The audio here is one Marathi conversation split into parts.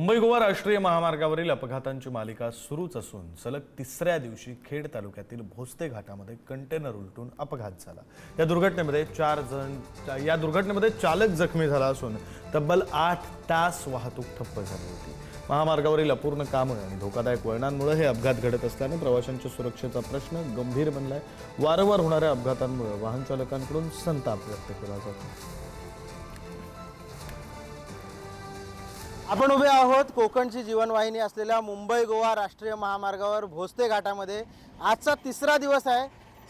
मुंबई गोवा राष्ट्रीय महामार्गावरील अपघातांची मालिका सुरूच असून सलग तिसऱ्या दिवशी खेड तालुक्यातील भोसते घाटामध्ये कंटेनर उलटून अपघात झाला। या दुर्घटनेमध्ये चालक जखमी झाला असून तब्बल 8 तास वाहतूक ठप्प झाली होती। महामार्गावरील अपूर्ण कामे आणि धोकादायक वळणांमुळे हे अपघात घडत असल्याने प्रवाशांच्या सुरक्षेचा प्रश्न गंभीर बनलाय। वारंवार होणाऱ्या अपघातांमुळे वाहन चालकांकडून संताप व्यक्त केला जातो। आपण उभे आहोत कोकणची जीवनवाहिनी असलेल्या मुंबई गोवा राष्ट्रीय महामार्गावर भोसते घाटामध्ये। आजचा तिसरा दिवस आहे।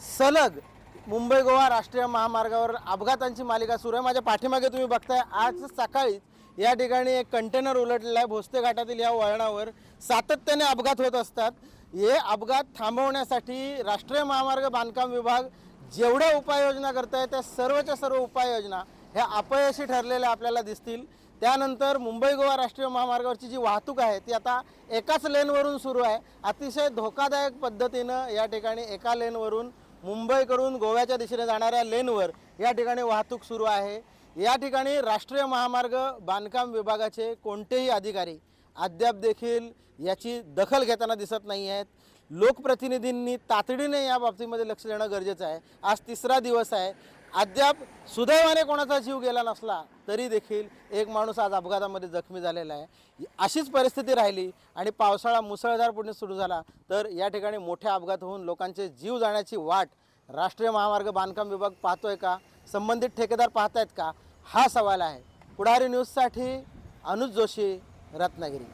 सलग मुंबई गोवा राष्ट्रीय महामार्गावर अपघातांची मालिका सुरू आहे। माझ्या पाठीमागे तुम्ही बघताय आज सकाळी या ठिकाणी एक कंटेनर उलटलेला आहे। भोसते घाटातील या वळणावर सातत्याने अपघात होत असतात। हे अपघात थांबवण्यासाठी राष्ट्रीय महामार्ग बांधकाम विभाग जेवढ्या उपाययोजना करत आहे त्या सर्वच्या सर्व उपाययोजना ह्या अपयशी ठरलेल्या आपल्याला दिसतील। त्यानंतर मुंबई गोवा राष्ट्रीय महामार्गावरची जी वाहतूक आहे ती आता एकाच लेनवरून सुरू आहे। अतिशय धोकादायक पद्धतीनं या ठिकाणी एका लेनवरून मुंबईकडून गोव्याच्या दिशेने जाणाऱ्या लेनवर या ठिकाणी वाहतूक सुरू आहे। या ठिकाणी राष्ट्रीय महामार्ग बांधकाम विभागाचे कोणतेही अधिकारी अद्याप देखील याची दखल घेताना दिसत नाही आहेत। लोकप्रतिनिधींनी तातडीने या बाबतीमध्ये लक्ष देणं गरजेचं आहे। आज तिसरा दिवस आहे, अद्याप सुदैवाने कोणाचा जीव गेला नसला तरी देखील एक माणूस आज अपघातामध्ये जखमी झालेला आहे। अशीच परिस्थिती राहिली आणि पावसाळा मुसळधारपणे सुरू झाला तर या ठिकाणी मोठे अपघात होऊन लोकांचे जीव जाण्याची वाट राष्ट्रीय महामार्ग बांधकाम विभाग पाहतोय का, संबंधित ठेकेदार पाहतायत का, हा सवाल आहे। पुढारी न्यूजसाठी अनुज जोशी, रत्नागिरी।